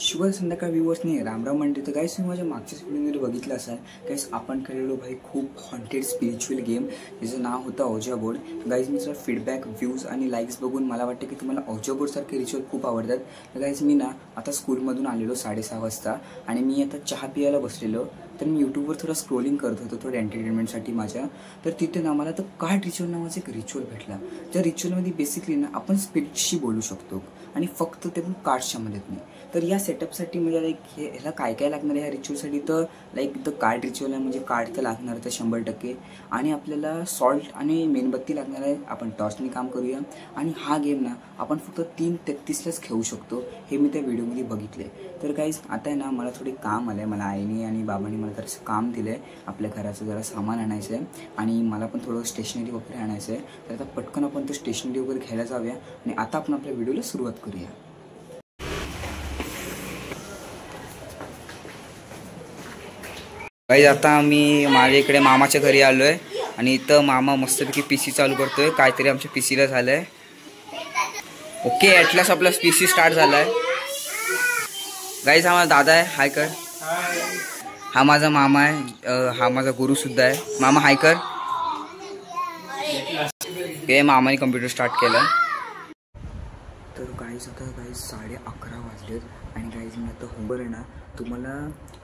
शुभ संध्याकाळ व्ह्यूअर्सनी रामराम म्हणते. तर गाईस तुम्ही माझ्या मागच्याच व्हिडिओमध्ये बघितलं असाल गाईस आपण खेळलेलो भाई खूप हॉन्टेड स्पिरिच्युअल गेम ज्याचं नाव होतं औजा बोर्ड. गाईज मी जर फीडबॅक व्ह्यूज आणि लाईक्स बघून मला वाटतं की तुम्हाला औजा बोर्डसारखे रिच्युअल खूप आवडतात. तर गाईज मी ना आता स्कूलमधून आलेलो 6:30 वाजता आणि मी आता चहा पियाला बसलेलो. तर मी यूट्यूबवर थोडं स्क्रोलिंग करत होतो थोडं एंटरटेनमेंटसाठी माझ्या. तर तिथे ना मला तर कार्ड रिच्युअल नावाचा एक रिच्युअल भेटला. त्या रिच्युअलमध्ये बेसिकली ना आपण स्पिरिटशी बोलू शकतो आणि फक्त ते पण कार्ड्सच्या मदत नाही. तर या सेटअपसाठी म्हणजे लाईक ह्याला काय काय लागणार आहे ह्या रिच्युअलसाठी. तर लाईक द कार्ड रिच्युअल आहे म्हणजे कार्ड तर लागणार तर 100%. आणि आपल्याला सॉल्ट आणि मेणबत्ती लागणार आहे. आपण टॉर्चनी काम करूया. आणि हा गेम ना आपण फक्त 3:33लाच खेळू शकतो हे मी त्या व्हिडिओमध्ये बघितले. तर गाईज आता आहे ना मला थोडे काम आलं आहे. मला आईने आणि बाबांनी मला जरासं काम दिलं आहे. आपल्या घराचं जरा सामान आणायचं आहे आणि मला पण थोडं स्टेशनरी वगैरे आणायचं आहे. तर आता पटकन आपण तो स्टेशनरी वगैरे घ्यायला जाऊया आणि आता आपण आपल्या व्हिडिओला सुरुवात करूया. गाईज आता मी माझ्या इकडे मामाच्या घरी आलो आहे आणि इथं मामा मस्तपैकी PC चालू करतोय. काहीतरी आमच्या PCला झालं आहे. ओके ॲटलास आपला PC स्टार्ट झाला आहे. गाईज हा माझा दादा आहे. हाय कर. हा माझा मामा आहे. हा माझा गुरुसुद्धा आहे. मामा हाय कर. हे मामाने कम्प्युटर स्टार्ट केला. तर गाईज आता गाईज 11:30 वाजलेत आणि गाईज मी आता होमवर आहे ना तुम्हाला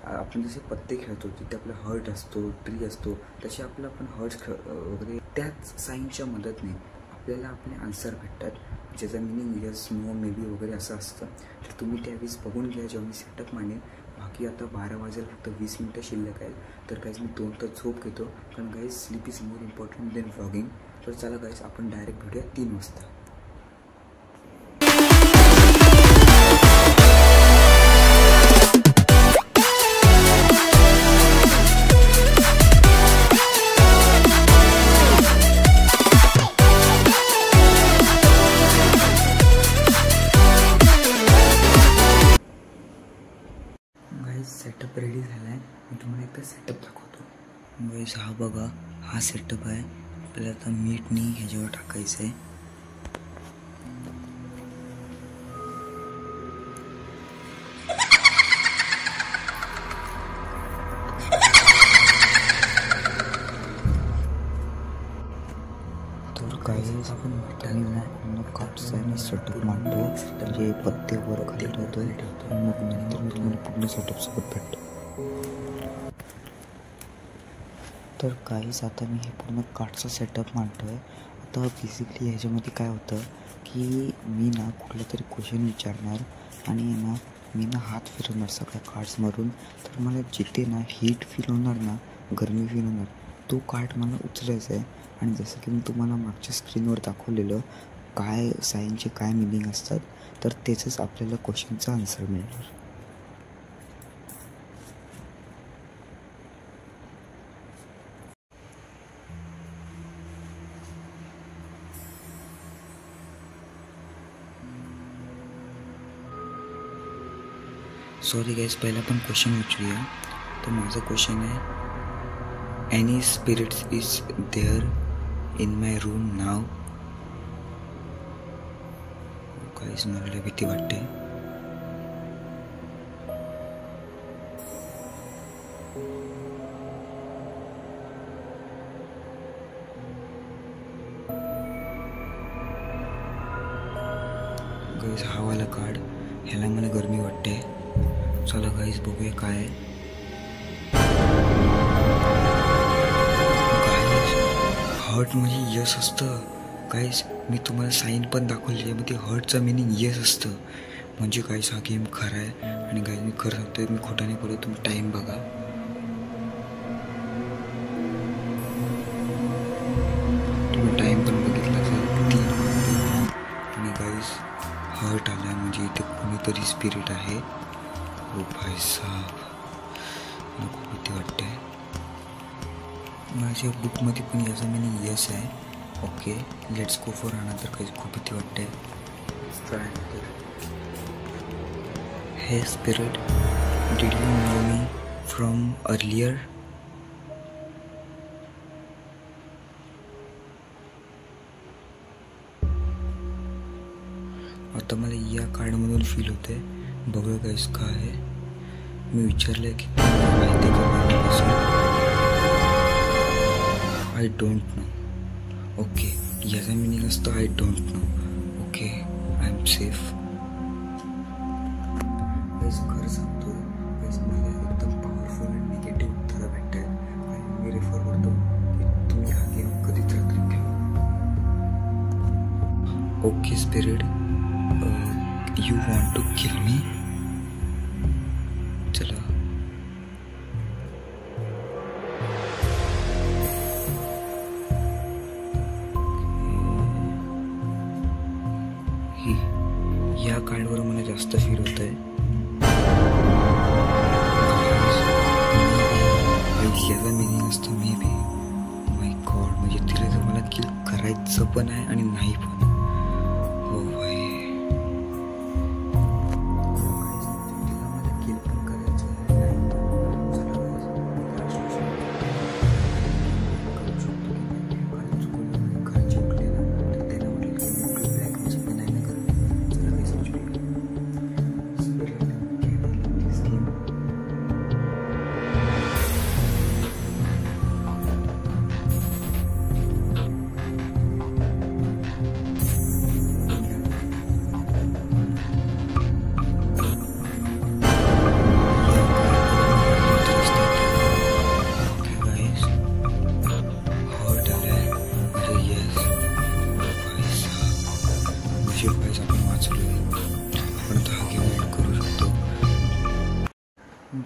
आपण जसे पत्ते खेळतो तिथे आपला हर्ट असतो ट्री असतो तसे आपलं आपण हर्ट्स वगैरे त्याच साईनच्या मदतने आपल्याला आपले आन्सर भेटतात ज्याचा meaning yes no maybe वगैरे असं असतं. तर तुम्ही त्यावेळेस बघून घ्या जेव्हा मी सेटअप मांडेन. बाकी आता 12 वाजेल फक्त 20 मिनटं शिल्लक आहेत. तर गाईज मी 2 तास झोप घेतो कारण guys sleep is more important than vlogging. तर चला गाईज आपण डायरेक्ट भेटूया 3 वाजता. सेटअप रेडी झाला आहे. मी तुम्हाला एकदा सेटअप दाखवतो. गाईज हा बघा हा सेटअप आहे. आपल्याला आता मीठनी ह्याच्यावर टाकायचं आहे. तर गाईज आपण मिठाईला कापसा आणि सेटअप मांडतो म्हणजे पत्ते वर खाली ठेवतो मग नंतर मी तुम्हाला पूर्ण सेटअपसोबत भेटतो. तर गाईज आता मी हे पूर्ण कार्डचा सेटअप मांडतो आहे. आता बेसिकली ह्याच्यामध्ये काय होतं की मी ना कुठला तरी क्वेश्चन विचारणार आणि ना मी ना हात फिरवणार सगळ्या कार्ड्समधून. तर मला जिथे ना हीट फील होणार ना गरमी फील होणार तो कार्ड मला उचलायचा आहे. आणि जसं की मी तुम्हाला मागच्या स्क्रीनवर दाखवलेलं काय सायन्सचे काय मिनिंग असतात तर त्याचंच आपल्याला क्वेश्चनचा आन्सर मिळणार. सॉरी गाईज पहिला आपण क्वेश्चन विचारूया. तर माझा क्वेश्चन आहे any spirits is there in my room now. Guys मला लय भीती वाटते. गाईज हा वाला कार्ड ह्याला मला गरमी वाटते. चला गाईज बघूया काय आहे. गाईज हर्ट म्हणजे यस असतं. गाईज मी तुम्हाला साईन पण दाखवली आहे. मग ते हर्टचं मिनिंग यस असतं म्हणजे गाईज हा गेम खरा आहे. आणि गाईज मी खरं सांगतोय मी खोटा नाही बोलत. तुम्ही टाईम बघा. तुम्ही टाईम पण बघितला असेल 3. आणि गाईज हर्ट आला म्हणजे इथे कोणीतरी स्पिरिट आहे. ओ भाई साहब मला खूप भीती वाटते. माझ्या बुकमध्ये पण याचा मिनिंग यस आहे. Okay let's go for another. काही खूप भीती वाटते. हे spirit did you know me from earlier. आता मला या कार्डमधून फील होते बघा गाईस काय आहे. मी विचारलंय की तुम्हाला माहिती का पहिल्यापासून. I don't know. ओके, याचा मिनिंग असतो I don't know. Okay, I am safe. Guys खरं सांगतो गाईस, मला एकदम पॉवरफुल आणि निगेटिव्ह उत्तरं भेटत आहेत आणि मी रेफर करतो की तुम्ही हा गेम कधीच रात्री खेळू. Okay spirit, you want to kill me. चला या कार्डवर मला जास्त फील होत आहे. याचा मिनिंग असतं मे बी. माय गॉड, म्हणजे तिला तर मला किल करायचं पण आहे आणि नाही पण. हो भाई, तिला मला किल पण करायचं आहे नाही पण. चला करू शकतो की कारण चुकून घर जिंकलेला तर त्याला म्हटलं की ब्लॅक मॅच पण नाही ना करत. चला काही समजू आपण वाचलो. आपण हा गेम एंड करू शकतो.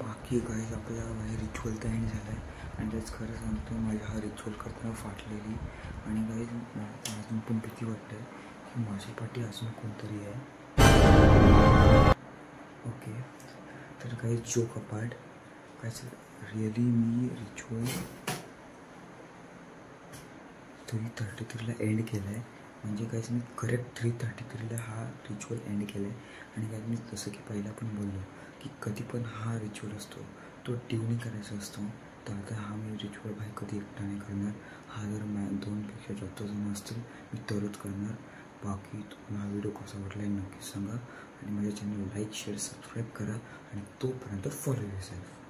बाकी गाईज आपला रिच्युअल तर एंड झाला आहे आणि त्याच खरं सांगतो माझ्या हा रिच्युअल करताना फाटलेली. आणि गाईज मला अजून पण भीती वाटते की माझ्या पाठी अजून कोणतरी आहे. ओके, तर काही जोक अपार्ट कायच रिअली मी रिच्युअल 3:33ला एंड केला आहे. म्हणजे काहीच मी करेक्ट 3:33ला हा रिच्युअल एंड केला आहे. आणि काय मी जसं की पहिला पण बोललो की कधी पण हा रिच्युअल असतो तो ट्यूनिंग करायचा असतो. तर आता हा मी रिच्युअल भाई कधी एकटा नाही करणार. हा जर 2पेक्षा जास्त जण असतील मी तरच करणार. बाकी तुम्हाला हा व्हिडिओ कसा वाटला आहे नक्की सांगा आणि माझ्या चॅनल लाईक शेअर सबस्क्राईब करा आणि तोपर्यंत फॉलो युअरसेल्फ.